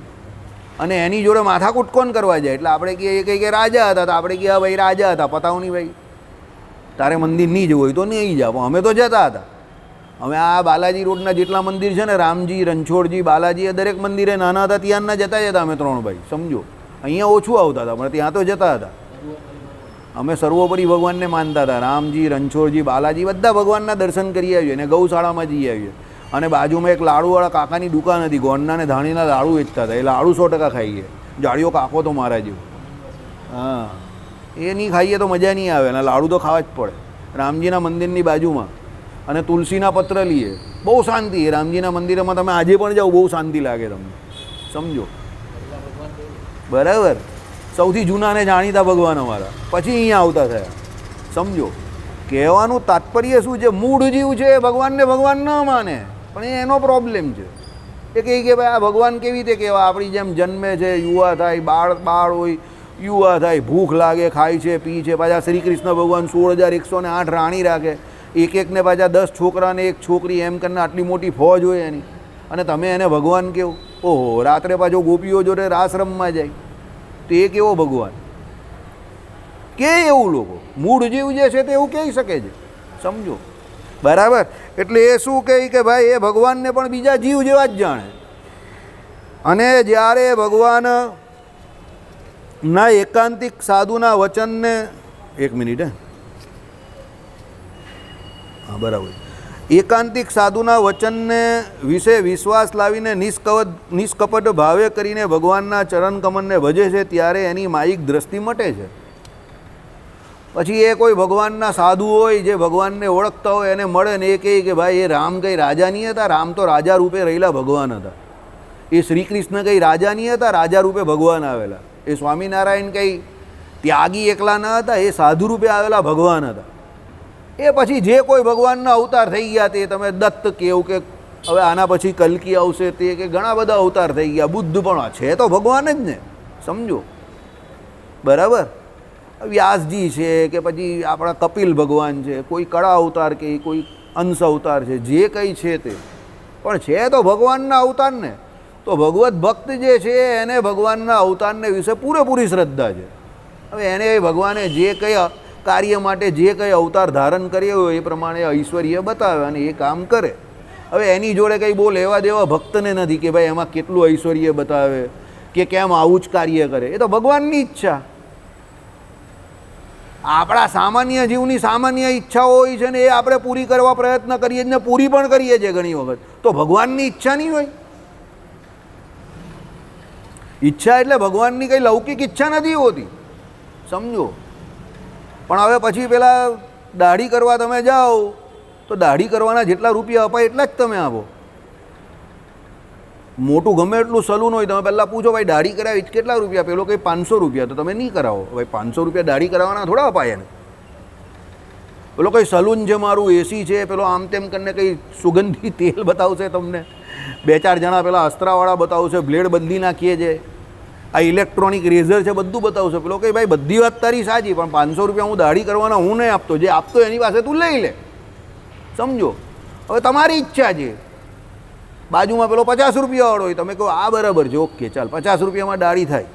અને એની જોડે માથાકૂટ કોણ કરવા જાય. એટલે આપણે કહીએ કંઈ કે રાજા હતા, તો આપણે કહીએ હા ભાઈ રાજા હતા, પતાવ નહીં ભાઈ, તારે મંદિર નહીં જવું હોય તો નહીં જાવ. અમે તો જતા હતા. અમે આ બાલાજી રોડના જેટલા મંદિર છે ને, રામજી, રણછોડજી, બાલાજી, એ દરેક મંદિરે નાના હતા ત્યાંના જતા જતા અમે 3 ભાઈ, સમજો. અહીંયા ઓછું આવતા હતા પણ ત્યાં તો જતા હતા. અમે સર્વોપરી ભગવાનને માનતા હતા. રામજી, રણછોડજી, બાલાજી બધા ભગવાનના દર્શન કરી આવીએ અને ગૌશાળામાં જઈ આવીએ. અને બાજુમાં એક લાડુવાળા કાકાની દુકાન હતી, ગોંડના ને ધાણીના લાડુ વેચતા હતા. એ લાડુ 100% ખાઈએ. જાડિયો કાકો તો મારા જેવો. હા, એ નહીં ખાઈએ તો મજા નહીં આવે, અને લાડુ તો ખાવા જ પડે. રામજીના મંદિરની બાજુમાં અને તુલસીના પત્ર લઈએ, બહુ શાંતિ. રામજીના મંદિરમાં તમે આજે પણ જાઓ, બહુ શાંતિ લાગે તમને, સમજો. બરાબર. સૌથી જૂના અને જાણીતા ભગવાન અમારા, પછી અહીંયા આવતા થયા, સમજો. કહેવાનું તાત્પર્ય શું છે? મૂળ જીવ છે એ ભગવાનને ભગવાન ન માને, પણ એ એનો પ્રોબ્લેમ છે. એ કહે કે ભાઈ આ ભગવાન કેવી રીતે કહેવા? આપણી જેમ જન્મે છે, યુવા થાય, બાળ હોય, યુવા થાય, ભૂખ લાગે, ખાય છે, પી છે. પાછા શ્રી કૃષ્ણ ભગવાન 16,108 રાણી રાખે, એક એકને પાછા 10 છોકરા ને 1 છોકરી, એમ કરીને આટલી મોટી ફોજ હોય એની, અને તમે એને ભગવાન કહો? ઓહો, રાત્રે પાછો ગોપીઓ જોડે રાસ રમવા જાય, તો એ કેવો ભગવાન કે? એવું લોકો મૂળ જીવ જે છે તે એવું કહી શકે છે, સમજો. બરાબર. એટલે એ શું કહે કે ભાઈ એ ભગવાનને પણ બીજા જીવ જેવા જ જાણે. અને જ્યારે ભગવાન ના એકાંતિક સાધુના વચનને, 1 મિનિટ, હા બરાબર, એકાંતિક સાધુના વચનને વિશે વિશ્વાસ લાવીને નિષ્કપટ ભાવે કરીને ભગવાનના ચરણ કમલને ભજે છે, ત્યારે એની માયિક દ્રષ્ટિ મટે છે. પછી એ કોઈ ભગવાનના સાધુ હોય જે ભગવાનને ઓળખતા હોય, એને મળે ને એ કહે કે ભાઈ એ રામ કંઈ રાજા નહીં હતા, રામ તો રાજા રૂપે રહેલા ભગવાન હતા. એ શ્રી કૃષ્ણ કંઈ રાજા નહીં હતા, રાજા રૂપે ભગવાન આવેલા. એ સ્વામિનારાયણ કંઈ ત્યાગી એકલા ન હતા, એ સાધુ રૂપે આવેલા ભગવાન હતા. એ પછી જે કોઈ ભગવાનના અવતાર થઈ ગયા, તે તમે દત્ત કેવું કે હવે આના પછી કલ્કી આવશે, તે કે ઘણા બધા અવતાર થઈ ગયા, બુદ્ધ પણ છે તો ભગવાન જ ને, સમજો. બરાબર. વ્યાસજી છે કે પછી આપણા કપિલ ભગવાન છે, કોઈ કળા અવતાર કે કોઈ અંશ અવતાર છે, જે કંઈ છે તે પણ છે તો ભગવાનના અવતાર ને. તો ભગવત ભક્ત જે છે એને ભગવાનના અવતારને વિશે પૂરેપૂરી શ્રદ્ધા છે. હવે એને ભગવાને જે કંઈ કાર્ય માટે જે કંઈ અવતાર ધારણ કર્યો હોય એ પ્રમાણે ઐશ્વર્ય બતાવે અને એ કામ કરે. હવે એની જોડે કંઈ બહુ લેવા દેવા ભક્તને નથી કે ભાઈ એમાં કેટલું ઐશ્વર્ય બતાવે કે કેમ આવું જ કાર્ય કરે. એ તો ભગવાનની ઈચ્છા. આપણા સામાન્ય જીવની સામાન્ય ઈચ્છાઓ હોય છે ને, એ આપણે પૂરી કરવા પ્રયત્ન કરીએ ને, પૂરી પણ કરીએ છીએ ઘણી વખત. તો ભગવાનની ઈચ્છા નહીં હોય? ઈચ્છા એટલે ભગવાનની કંઈ લૌકિક ઈચ્છા નથી હોતી, સમજો. પણ હવે પછી પેલા દાઢી કરવા તમે જાઓ તો દાઢી કરવાના જેટલા રૂપિયા અપાય એટલા જ તમે આપો. મોટું ગમે એટલું સલૂન હોય, તમે પહેલાં પૂછો ભાઈ દાઢી કરાવી કેટલા રૂપિયા? પેલો કંઈ 500 રૂપિયા, તો તમે નહીં કરાવો. ભાઈ 500 રૂપિયા દાઢી કરાવવાના થોડા અપાય ને. પેલો કંઈ સલૂન છે, મારું એસી છે, પેલો આમ તેમ કરીને કંઈ સુગંધી તેલ બતાવશે તમને, 2-4 જણા પેલા અસ્ત્રાવાળા બતાવશે, બ્લેડ બદલી નાખીએ છે, આ ઇલેક્ટ્રોનિક રેઝર છે, બધું બતાવશે. પેલો કંઈ ભાઈ બધી વાત તારી સાચી, પણ 500 રૂપિયા હું દાઢી કરવાના હું નહીં આપતો, જે આપતો એની પાસે તું લઈ લે, સમજો. હવે તમારી ઈચ્છા છે. બાજુમાં પેલો 50 રૂપિયાવાળો હોય, તમે કહો આ બરાબર છે, ઓકે ચાલ 50 રૂપિયામાં દાઢી થાય.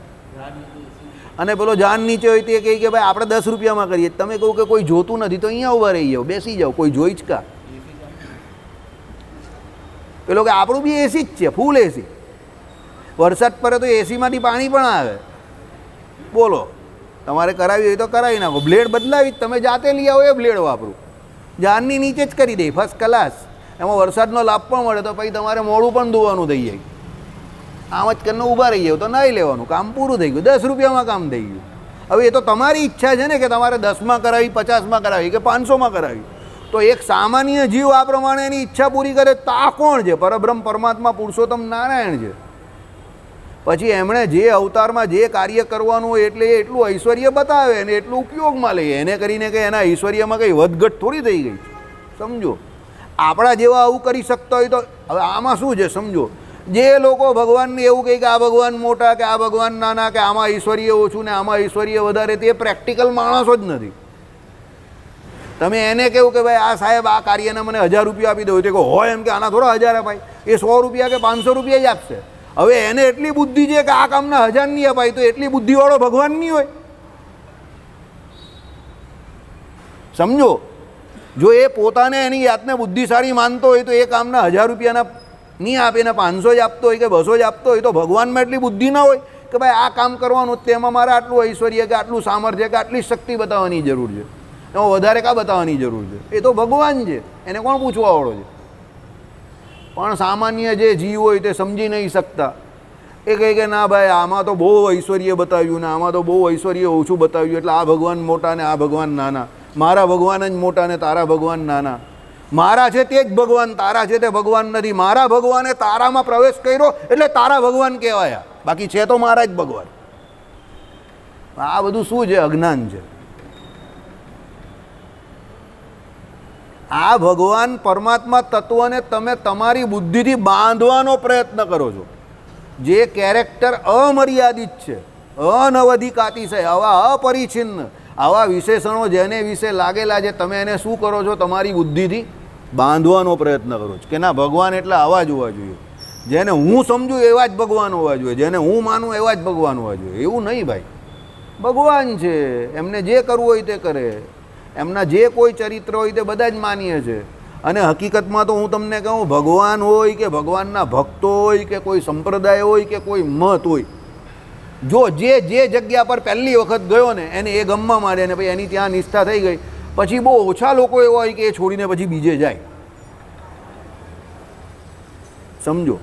અને પેલો જાન નીચે હોય તે કહે કે ભાઈ આપણે 10 રૂપિયામાં કરીએ. તમે કહો કે કોઈ જોતું નથી તો અહીંયા ઊભા રહી જાઓ, બેસી જાઓ, કોઈ જોઈ જ કા. પેલો કે આપણું બી એસી જ છે, ફૂલ એસી, વરસાદ પડે તો એસીમાંથી પાણી પણ આવે. બોલો, તમારે કરાવી હોય તો કરાવી નાખો. બ્લેડ બદલાવી તમે જાતે લઈ આવો, એ બ્લેડ વાપરું, જાનની નીચે જ કરી દે, ફર્સ્ટ ક્લાસ. એમાં વરસાદનો લાભ પણ મળે, તો પછી તમારે મોડું પણ ધોવાનું થઈ જાય. આમ જ કરીને ઊભા રહી જાવ તો નાહી લેવાનું, કામ પૂરું થઈ ગયું, 10 રૂપિયામાં કામ થઈ ગયું. હવે એ તો તમારી ઈચ્છા છે ને કે તમારે 10માં કરાવી, 50માં કરાવી કે 500માં કરાવી. તો એક સામાન્ય જીવ આ પ્રમાણે એની ઈચ્છા પૂરી કરે તો આ કોણ છે? પરબ્રહ્મ પરમાત્મા પુરુષોત્તમ નારાયણ છે. પછી એમણે જે અવતારમાં જે કાર્ય કરવાનું હોય એટલે એટલું ઐશ્વર્ય બતાવે અને એટલું ઉપયોગમાં લઈએ, એને કરીને કે એના ઐશ્વર્યમાં કંઈ વધઘટ થોડી થઈ ગઈ. સમજો, આપણા જેવા આવું કરી શકતા હોય તો હવે આમાં શું છે સમજો, જે લોકો ભગવાનને એવું કહે કે આ ભગવાન મોટા કે આ ભગવાન નાના કે આમાં ઐશ્વર્ય ઓછું ને આમાં ઐશ્વર્ય વધારે, તે પ્રેક્ટિકલ માણસો જ નથી. તમે એને કહ્યું કે ભાઈ આ સાહેબ આ કાર્યને મને 1000 રૂપિયા આપી દો, તે કહો હોય એમ કે આના થોડા 1000 અપાય, એ 100 રૂપિયા કે 500 રૂપિયા જ આપશે. હવે એને એટલી બુદ્ધિ છે કે આ કામના 1000 નહીં અપાય, તો એટલી બુદ્ધિવાળો ભગવાન નહીં હોય. સમજો, જો એ પોતાને એની જાતને બુદ્ધિશાળી માનતો હોય તો એ કામના 1000 રૂપિયાના નહીં આપે ને 500 જ આપતો હોય કે 200 જ આપતો હોય, તો ભગવાનમાં એટલી બુદ્ધિ ના હોય કે ભાઈ આ કામ કરવાનું તેમાં મારે આટલું ઐશ્વર્ય કે આટલું સામર્થ્ય કે આટલી શક્તિ બતાવવાની જરૂર છે, એમાં વધારે કાં બતાવવાની જરૂર છે? એ તો ભગવાન છે, એને કોણ પૂછવાવાળો છે? પણ સામાન્ય જે જીવ હોય તે સમજી નહીં શકતા. એ કહે કે ના ભાઈ આમાં તો બહુ ઐશ્વર્ય બતાવ્યું ને આમાં તો બહુ ઐશ્વર્ય ઓછું બતાવ્યું, એટલે આ ભગવાન મોટા ને આ ભગવાન નાના, મારા ભગવાન જ મોટા ને તારા ભગવાન નાના, મારા છે તે જ ભગવાન, તારા છે તે ભગવાન નથી, મારા ભગવાને તારામાં પ્રવેશ કર્યો એટલે તારા ભગવાન કહેવાયા, બાકી છે તો મારા જ ભગવાન. આ બધું શું છે? અજ્ઞાન છે. આ ભગવાન પરમાત્મા તત્વને તમે તમારી બુદ્ધિથી બાંધવાનો પ્રયત્ન કરો છો. જે કેરેક્ટર અમર્યાદિત છે, અનવધિકાતિશય, આવા અપરિછિન્ન, આવા વિશેષણો જેને વિશે લાગેલા છે, તમે એને શું કરો છો? તમારી બુદ્ધિથી બાંધવાનો પ્રયત્ન કરો છો કે ના ભગવાન એટલે આવા જ હોવા જોઈએ, જેને હું સમજું એવા જ ભગવાન હોવા જોઈએ, જેને હું માનું એવા જ ભગવાન હોવા જોઈએ. એવું નહીં ભાઈ, ભગવાન છે, એમને જે કરવું હોય તે કરે, એમના જે કોઈ ચરિત્ર હોય તે બધા જ માનીએ છે. અને હકીકતમાં તો હું તમને કહું, ભગવાન હોય કે ભગવાનના ભક્તો હોય કે કોઈ સંપ્રદાય હોય કે કોઈ મત હોય, જો જે જગ્યા પર પહેલી વખત ગયો ને એને એ ગમવા માંડે ને પછી એની ત્યાં નિષ્ઠા થઈ ગઈ, પછી બહુ ઓછા લોકો એવા હોય કે એ છોડીને પછી બીજે જાય. સમજો,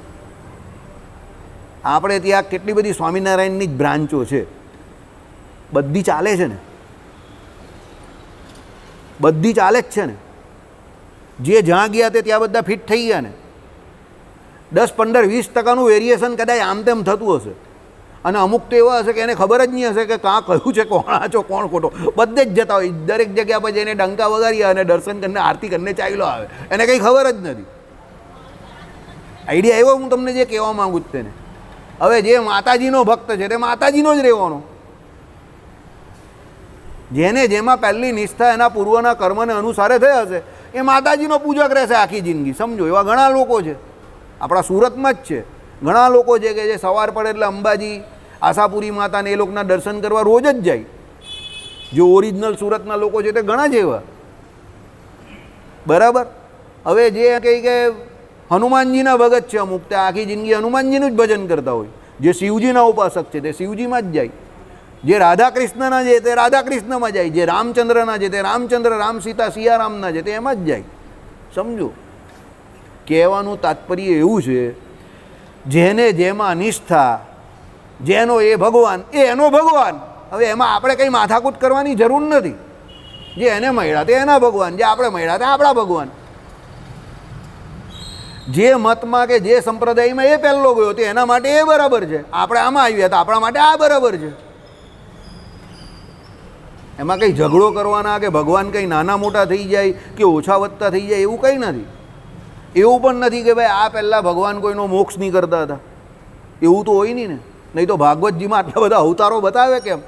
આપણે ત્યાં કેટલી બધી સ્વામિનારાયણની જ બ્રાન્ચો છે, બધી ચાલે છે ને, બધી ચાલે જ છે ને. જે જ્યાં ગયા તે ત્યાં બધા ફિટ થઈ ગયા ને. 10, 15, 20% વેરિએશન કદાચ આમ તેમ થતું હશે, અને અમુક તો એવા હશે કે એને ખબર જ નહીં હશે કે કાં કયું છે, કોણ આચો કોણ ખોટો, બધે જ જતા હોય, દરેક જગ્યા પર જઈને ડંકા વગાડ્યા અને દર્શન કરીને આરતી કરીને ચાલ્યો આવે, એને કંઈ ખબર જ નથી. આઈડિયા એવો હું તમને જે કહેવા માગું છું તેને. હવે જે માતાજીનો ભક્ત છે તે માતાજીનો જ રહેવાનો, જેને જેમાં પહેલી નિષ્ઠા એના પૂર્વના કર્મને અનુસારે થઈ હશે એ માતાજીનો પૂજક રહેશે આખી જિંદગી. સમજો, એવા ઘણા લોકો છે, આપણા સુરતમાં જ છે ઘણા લોકો છે કે જે સવાર પડે એટલે અંબાજી, આશાપુરી માતાને એ લોકોના દર્શન કરવા રોજ જ જાય. જે ઓરિજિનલ સુરતના લોકો છે તે ઘણા જ એવા. બરાબર. હવે જે કહે કે હનુમાનજીના ભગત છે અમુક, તે આખી જિંદગી હનુમાનજીનું જ ભજન કરતા હોય. જે શિવજીના ઉપાસક છે તે શિવજીમાં જ જાય, જે રાધા કૃષ્ણના છે તે રાધા કૃષ્ણમાં જાય, જે રામચંદ્રના છે તે રામચંદ્ર, રામ સીતા સિયારામના છે તે એમાં જ જાય. સમજો, કહેવાનું તાત્પર્ય એવું છે, જેને જેમાં નિષ્ઠા, જેનો એ ભગવાન એ એનો ભગવાન. હવે એમાં આપણે કંઈ માથાકૂટ કરવાની જરૂર નથી. જે એને મળ્યા તે એના ભગવાન, જે આપણે મળ્યા તે આપણા ભગવાન. જે મતમાં કે જે સંપ્રદાયમાં એ પહેલો ગયો તે એના માટે એ બરાબર છે, આપણે આમાં આવ્યા તો આપણા માટે આ બરાબર છે. એમાં કંઈ ઝઘડો કરવાના કે ભગવાન કંઈ નાના મોટા થઈ જાય કે ઓછા વધતા થઈ જાય એવું કંઈ નથી. એવું પણ નથી કે ભાઈ આ પહેલાં ભગવાન કોઈનો મોક્ષ નહીં કરતા હતા, એવું તો હોય નહીં ને. નહીં તો ભાગવતજીમાં આટલા બધા અવતારો બતાવે કેમ?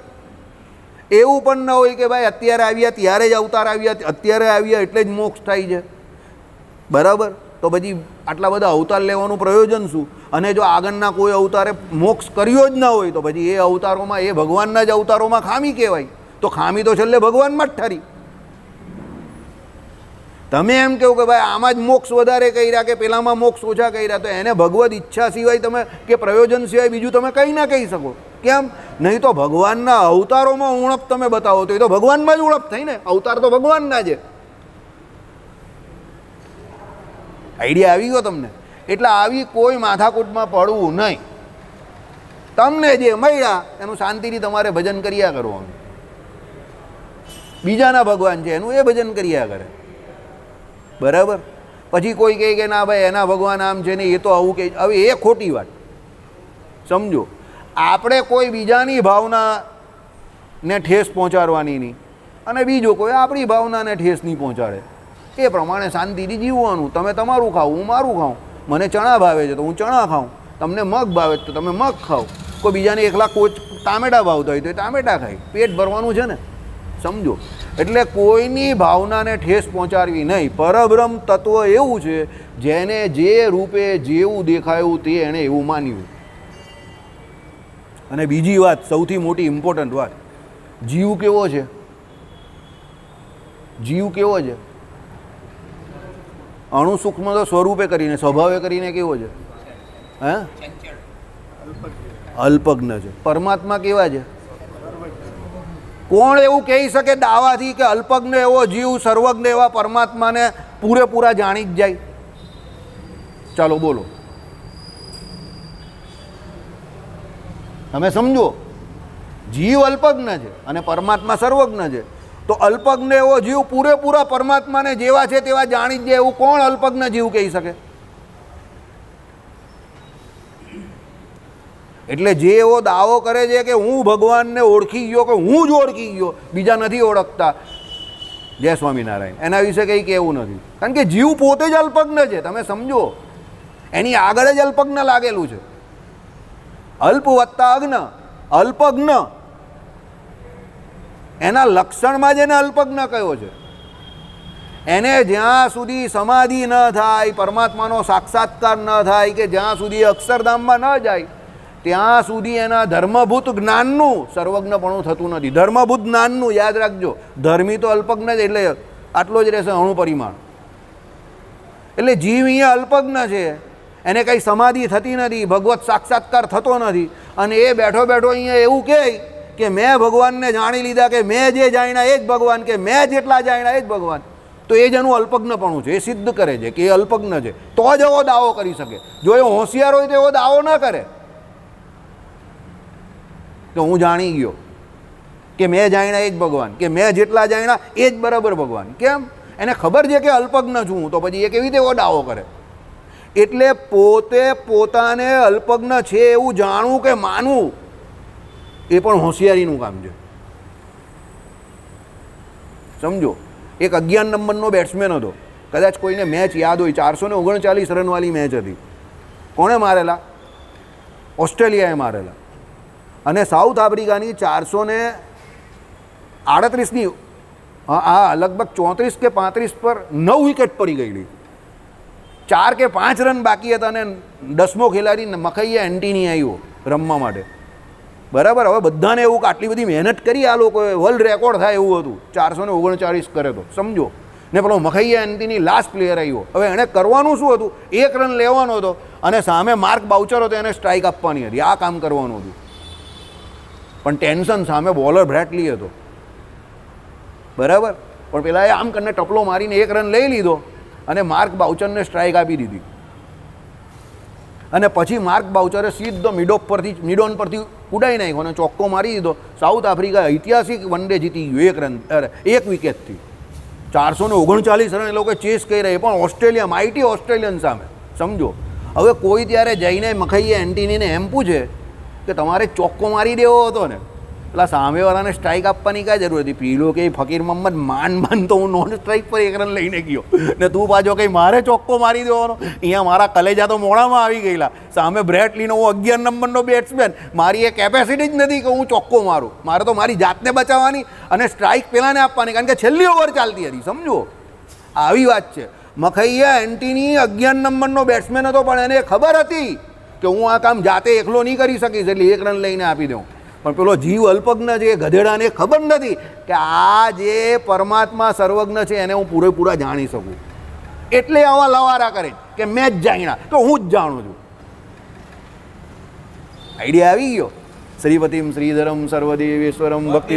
એવું પણ ન હોય કે ભાઈ અત્યારે આવ્યા ત્યારે જ અવતાર આવ્યા, અત્યારે આવ્યા એટલે જ મોક્ષ થાય છે. બરાબર. તો પછી આટલા બધા અવતાર લેવાનું પ્રયોજન શું? અને જો આગળના કોઈ અવતારે મોક્ષ કર્યો જ ના હોય તો પછી એ અવતારોમાં, એ ભગવાનના જ અવતારોમાં ખામી કહેવાય. તો ખામી તો છેલ્લે ભગવાનમાં જ ઠરી. તમે એમ કહો કે ભાઈ આમાં જ મોક્ષ વધારે કર્યા કે પેલામાં મોક્ષ ઓછા કર્યા, તો એને ભગવદ ઈચ્છા સિવાય તમે કે પ્રયોજન સિવાય બીજું તમે કંઈ ના કહી શકો. કેમ? નહીં તો ભગવાનના અવતારોમાં ઉણપ તમે બતાવો તો એ તો ભગવાનમાં જ ઉણપ થઈ ને. અવતાર તો ભગવાનના છે. આઈડિયા આવી ગયો તમને? એટલે આવી કોઈ માથાકૂટમાં પડવું નહીં. તમને જે મળ્યા એનું શાંતિથી તમારે ભજન કર્યા કરવાનું. બીજાના ભગવાન છે એનું એ ભજન કર્યા કરે. બરાબર. પછી કોઈ કહે કે ના ભાઈ એના ભગવાન આમ છે ને એ તો આવું કહે, હવે એ ખોટી વાત. સમજો, આપણે કોઈ બીજાની ભાવનાને ઠેસ પહોંચાડવાની નહીં અને બીજો કોઈ આપણી ભાવનાને ઠેસ નહીં પહોંચાડે. એ પ્રમાણે શાંતિથી જીવવાનું. તમે તમારું ખાઓ, હું મારું ખાઉં. મને ચણા ભાવે છે તો હું ચણા ખાઉં, તમને મગ ભાવે છે તો તમે મગ ખાઓ. કોઈ બીજાને એકલા ટામેટા ભાવતા હોય તો એ ટામેટા ખાય. પેટ ભરવાનું છે ને, સમજો. એટલે કોઈની ભાવનાને ઠેસ પહોંચાડવી નહીં. પરબ્રહ્મ તત્વ એવું છે જેને જે રૂપે જેવું દેખાયું તે એણે એવું માન્યું. અને બીજી વાત, સૌથી મોટી ઇમ્પોર્ટન્ટ વાત, જીવ કેવો છે? જીવ કેવો છે? અણુ સૂક્ષ્મ તો સ્વરૂપે કરીને, સ્વભાવે કરીને કેવો છે? હે? અલ્પજ્ઞ છે. પરમાત્મા કેવા છે? કોણ એવું કહી શકે દાવાથી કે અલ્પજ્ઞ એવો જીવ સર્વજ્ઞ એવા પરમાત્માને પૂરેપૂરા જાણી જ જાય? ચાલો બોલો, તમે સમજો. જીવ અલ્પજ્ઞ છે અને પરમાત્મા સર્વજ્ઞ છે. તો અલ્પજ્ઞ એવો જીવ પૂરેપૂરા પરમાત્માને જેવા છે તેવા જાણી જ જાય એવું કોણ અલ્પજ્ઞ જીવ કહી શકે? એટલે જે એવો દાવો કરે છે કે હું ભગવાનને ઓળખી ગયો, કે હું જ ઓળખી ગયો, બીજા નથી ઓળખતા, જય સ્વામિનારાયણ, એના વિશે કંઈ કહેવું નથી. કારણ કે જીવ પોતે જ અલ્પજ્ઞ છે. તમે સમજો, એની આગળ જ અલ્પજ્ઞ લાગેલું છે. અલ્પ વત્તા અજ્ઞ, અલ્પજ્ઞ, એના લક્ષણમાં જ એને અલ્પજ્ઞ કયો છે. એને જ્યાં સુધી સમાધિ ન થાય, પરમાત્માનો સાક્ષાત્કાર ન થાય, કે જ્યાં સુધી અક્ષરધામમાં ન જાય, ત્યાં સુધી એના ધર્મભૂત જ્ઞાનનું સર્વજ્ઞપણું થતું નથી. ધર્મભૂત જ્ઞાનનું યાદ રાખજો. ધર્મી તો અલ્પજ્ઞ જ, એટલે આટલો જ રહેશે અણુ પરિમાણ. એટલે જીવ અહીંયા અલ્પજ્ઞ છે, એને કંઈ સમાધિ થતી નથી, ભગવત સાક્ષાત્કાર થતો નથી, અને એ બેઠો બેઠો અહીંયા એવું કહે કે મેં ભગવાનને જાણી લીધા, કે મેં જે જાણ્યા એ જ ભગવાન, કે મેં જેટલા જાણ્યા એ જ ભગવાન. તો એ જ એનું અલ્પજ્ઞપણું છે. એ સિદ્ધ કરે છે કે એ અલ્પજ્ઞ છે, તો જ એવો દાવો કરી શકે. જો એ હોશિયાર હોય તો એવો દાવો ન કરે કે હું જાણી ગયો, કે મેં જાણ્યા એ જ ભગવાન, કે મેં જેટલા જાણ્યા એ જ બરાબર ભગવાન. કેમ? એને ખબર છે કે અલ્પજ્ઞ છું હું, તો પછી એ કેવી રીતે એવો દાવો કરે? એટલે પોતે પોતાને અલ્પજ્ઞ છે એવું જાણવું કે માનવું એ પણ હોશિયારીનું કામ છે. સમજો. એક 11 નંબરનો બેટ્સમેન હતો, કદાચ કોઈને મેચ યાદ હોય, 439 રનવાળી મેચ હતી. કોણે મારેલા? ઓસ્ટ્રેલિયાએ મારેલા. અને સાઉથ આફ્રિકાની 438ની લગભગ 34 કે 35 પર 9 વિકેટ પડી ગયેલી. 4 કે 5 રન બાકી હતા અને 10મો ખેલાડી મખૈયા એન્ટીની આવ્યો રમવા માટે. બરાબર. હવે બધાને એવું કે આટલી બધી મહેનત કરી આ લોકોએ, વર્લ્ડ રેકોર્ડ થાય એવું હતું. 439 કરે તો સમજો. ને પેલો મખૈયા એન્ટીની લાસ્ટ પ્લેયર આવ્યો. હવે એણે કરવાનું શું હતું? 1 રન લેવાનો હતો અને સામે માર્ક બાઉચર હતો, એને સ્ટ્રાઇક આપવાની હતી. આ કામ કરવાનું હતું. પણ ટેન્શન, સામે બોલર બ્રેટલી હતો. બરાબર. પણ પેલા આમ કરીને ટપલો મારીને 1 રન લઈ લીધો અને માર્ક બાઉચરને સ્ટ્રાઇક આપી દીધી. અને પછી માર્ક બાઉચરે સીધો મિડોન પરથી ઉડાઈ નાખ્યો અને ચોક્કો મારી દીધો. સાઉથ આફ્રિકા ઐતિહાસિક વન ડે જીતી ગયું 1 વિકેટથી. 439 રન એ લોકો ચેસ કરી રહ્યા, પણ ઓસ્ટ્રેલિયા, માઇટી ઓસ્ટ્રેલિયન સામે. સમજો. હવે કોઈ ત્યારે જઈને મખૈયા એન્ટીનીને એમ પૂછે કે તમારે ચોક્કો મારી દેવો હતો ને, પેલા સામેવાળાને સ્ટ્રાઇક આપવાની કાંઈ જરૂર હતી? પીલો કે ફકીર મોહમ્મદ માન તો હું નોન સ્ટ્રાઇક પર 1 રન લઈને ગયો ને તું પાછો કંઈ મારે ચોક્કો મારી દેવાનો? અહીંયા મારા કલેજા તો મોડામાં આવી ગયેલા. સામે બ્રેટલીનો હું 11 નંબરનો બેટ્સમેન, મારી એ કેપેસિટી જ નથી કે હું ચોક્કો મારું. મારે તો મારી જાતને બચાવવાની અને સ્ટ્રાઇક પેલાને આપવાની, કારણ કે છેલ્લી ઓવર ચાલતી હતી. સમજો, આવી વાત છે. મખૈયા એન્ટીની 11 નંબરનો બેટ્સમેન હતો, પણ એને ખબર હતી કે હું આ કામ જાતે એકલો નહીં કરી શકીશ, એટલે 1 રન લઈને આપી દઉં. પણ પેલો જીવ અલ્પજ્ઞ છે, ગધેડાને ખબર નથી કે આ જે પરમાત્મા સર્વજ્ઞ છે એને હું પૂરેપૂરા જાણી શકું. એટલે આવા લવારા કરે કે મેં જ જાણ્યા તો હું જ જાણું છું. આઈડિયા આવી ગયો? શ્રીપતિમ શ્રીધરમ સર્વદેવેશ્વરમ ભક્તિ